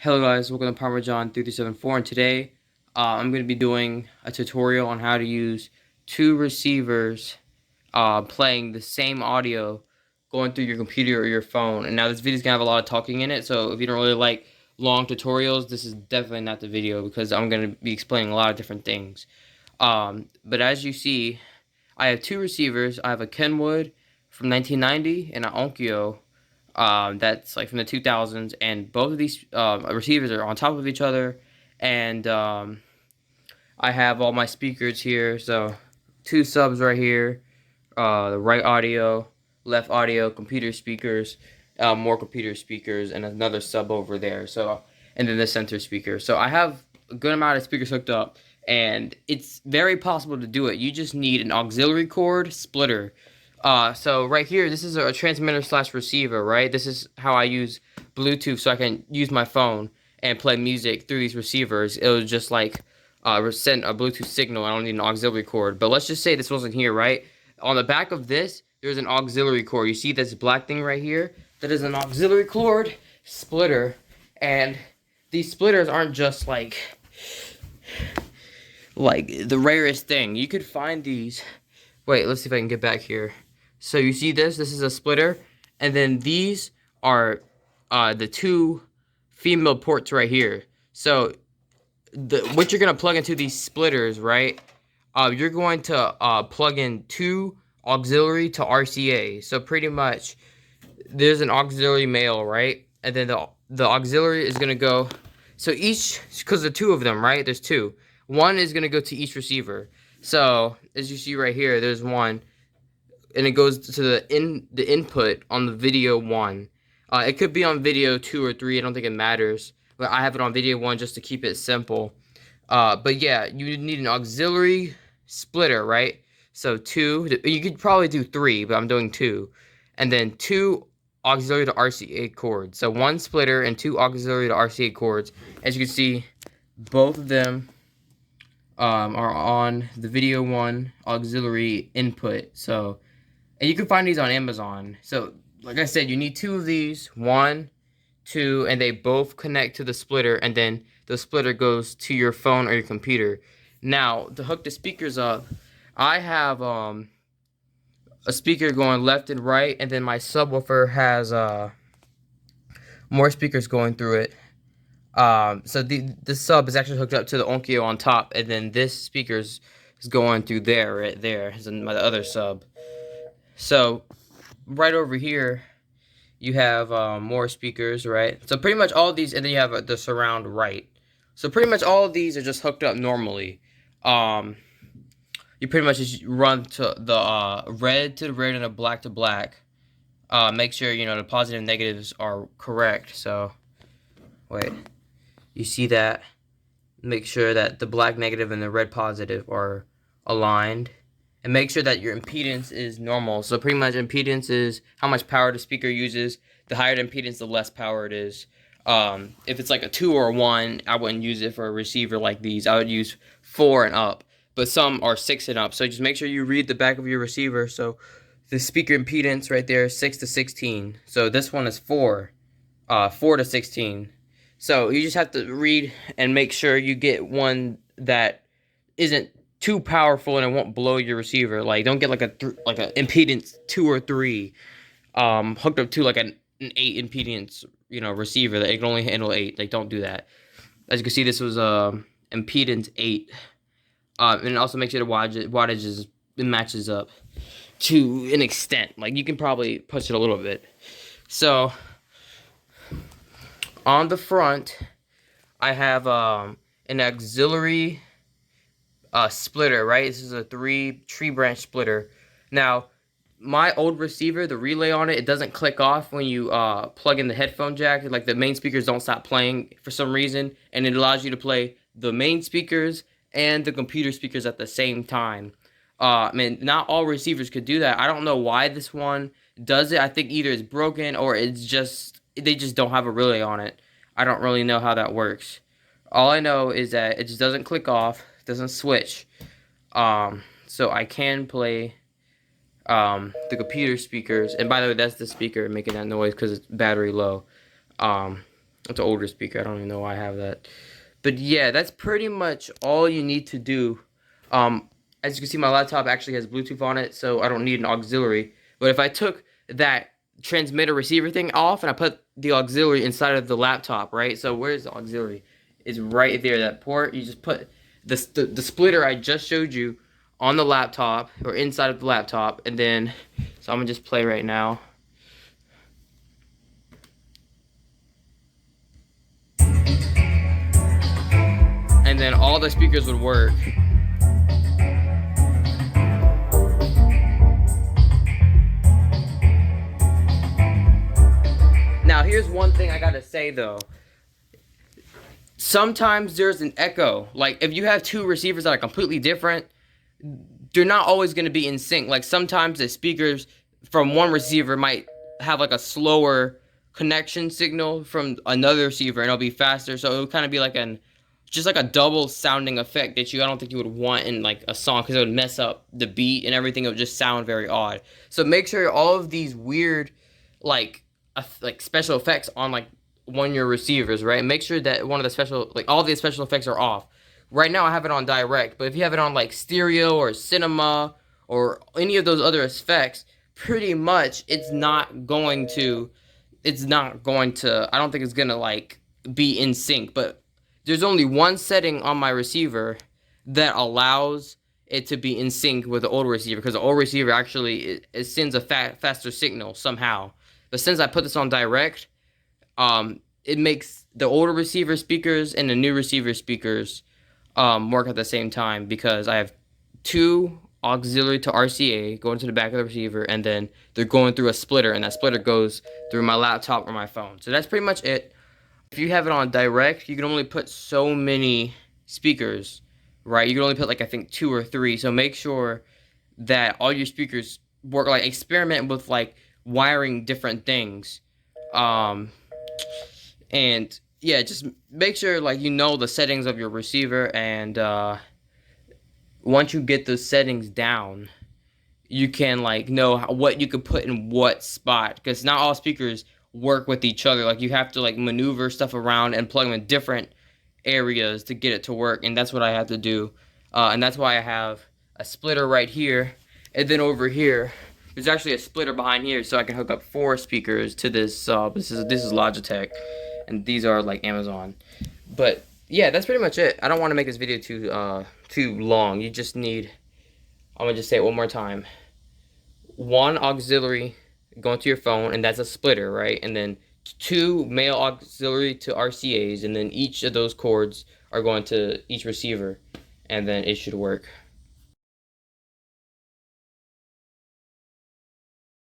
Hello guys, welcome to Parmesan3374, and today I'm going to be doing a tutorial on how to use two receivers playing the same audio going through your computer or your phone. And now this video is going to have a lot of talking in it, so if you don't really like long tutorials, this is definitely not the video because I'm going to be explaining a lot of different things. But as you see, I have two receivers. I have a Kenwood from 1990 and an Onkyo that's like from the 2000s, and both of these receivers are on top of each other, and I have all my speakers here, so two subs right here, the right audio, left audio, computer speakers, more computer speakers, and another sub over there, so, and then the center speaker. So I have a good amount of speakers hooked up, and it's very possible to do it. You just need an auxiliary cord splitter. So right here, this is a transmitter slash receiver, right? This is how I use Bluetooth, so I can use my phone and play music through these receivers. It was just like send a Bluetooth signal. I don't need an auxiliary cord. But let's just say this wasn't here, right? On the back of this, there's an auxiliary cord. You see this black thing right here? That is an auxiliary cord splitter. And these splitters aren't just like the rarest thing. You could find these. Wait, let's see if I can get back here. So you see this? This is a splitter, and then these are the two female ports right here. So what you're gonna plug into these splitters, right? You're going to plug in two auxiliary to RCA. So pretty much, there's an auxiliary male, right? And then the auxiliary is gonna go. So each, because the two of them, right? There's two. One is gonna go to each receiver. So as you see right here, there's one, and it goes to the input on the video 1. It could be on video 2 or 3. I don't think it matters, but I have it on video 1 just to keep it simple. But yeah, you need an auxiliary splitter, right? So 2. You could probably do 3, but I'm doing 2, and then 2 auxiliary to RCA cords. So 1 splitter and 2 auxiliary to RCA cords. As you can see, both of them are on the video 1 auxiliary input. So, and you can find these on Amazon. So like I said, you need 2 of these, 1, 2, and they both connect to the splitter, and then the splitter goes to your phone or your computer. Now to hook the speakers up, I have a speaker going left and right, and then my subwoofer has more speakers going through it. So the sub is actually hooked up to the Onkyo on top, and then this speaker is going through there, right there, is my other sub. So right over here, you have more speakers, right? So pretty much all of these, and then you have the surround right. So pretty much all of these are just hooked up normally. You pretty much just run to the red to red and the black to black. Make sure, you know, the positive and negatives are correct. So, wait. You see that? Make sure that the black negative and the red positive are aligned. And make sure that your impedance is normal. So pretty much impedance is how much power the speaker uses. The higher the impedance, the less power it is. If it's like a 2 or a 1, I wouldn't use it for a receiver like these. I would use 4 and up. But some are 6 and up. So just make sure you read the back of your receiver. So the speaker impedance right there is 6 to 16. So this one is 4. 4 to 16. So you just have to read and make sure you get one that isn't too powerful and it won't blow your receiver. Like, don't get like a impedance 2 or 3 hooked up to like an 8 impedance, you know, receiver that it can only handle 8. Like, don't do that. As you can see, this was impedance 8, and also make sure the wattage it matches up to an extent. Like, you can probably push it a little bit. So on the front, I have an auxiliary splitter, right? This is a 3 tree branch splitter. Now, my old receiver, the relay on it, it doesn't click off when you plug in the headphone jack. Like, the main speakers don't stop playing for some reason, and it allows you to play the main speakers and the computer speakers at the same time. I mean, not all receivers could do that. I don't know why this one does it. I think either it's broken or it's just they just don't have a relay on it. I don't really know how that works. All I know is that it just doesn't click off, doesn't switch. So I can play the computer speakers, and by the way, that's the speaker making that noise because it's battery low. It's an older speaker. I don't even know why I have that. But yeah, that's pretty much all you need to do. As you can see, my laptop actually has Bluetooth on it, so I don't need an auxiliary. But if I took that transmitter receiver thing off and I put the auxiliary inside of the laptop, right? So where's the auxiliary? It's right there, that port. You just put the splitter I just showed you on the laptop or inside of the laptop, and then, so I'm gonna just play right now. And then all the speakers would work. Now, here's one thing I gotta say though. Sometimes there's an echo. Like, if you have two receivers that are completely different, they're not always gonna be in sync. Like, sometimes the speakers from one receiver might have like a slower connection signal from another receiver, and it'll be faster. So it'll kind of be like just like a double sounding effect that I don't think you would want in like a song, because it would mess up the beat and everything. It would just sound very odd. So make sure all of these weird like special effects on like one of your receivers, right? Make sure that one of the special, like all the special effects are off. Right now I have it on direct, but if you have it on like stereo or cinema or any of those other effects, pretty much it's not going to, I don't think it's gonna like be in sync. But there's only one setting on my receiver that allows it to be in sync with the old receiver, because the old receiver actually it sends a faster signal somehow. But since I put this on direct, it makes the older receiver speakers and the new receiver speakers work at the same time, because I have two auxiliary to RCA going to the back of the receiver, and then they're going through a splitter, and that splitter goes through my laptop or my phone. So that's pretty much it. If you have it on direct, you can only put so many speakers, right? You can only put like, I think 2 or 3. So make sure that all your speakers work. Like, experiment with like wiring different things. And yeah, just make sure like you know the settings of your receiver, and once you get those settings down, you can like know what you can put in what spot, because not all speakers work with each other. Like, you have to like maneuver stuff around and plug them in different areas to get it to work, and that's what I have to do. And that's why I have a splitter right here, and then over here there's actually a splitter behind here, so I can hook up 4 speakers to this. This is Logitech, and these are like Amazon. But yeah, that's pretty much it. I don't want to make this video too long. You just need, I'm gonna just say it one more time. One auxiliary going to your phone, and that's a splitter, right? And then 2 male auxiliary to RCAs, and then each of those cords are going to each receiver, and then it should work.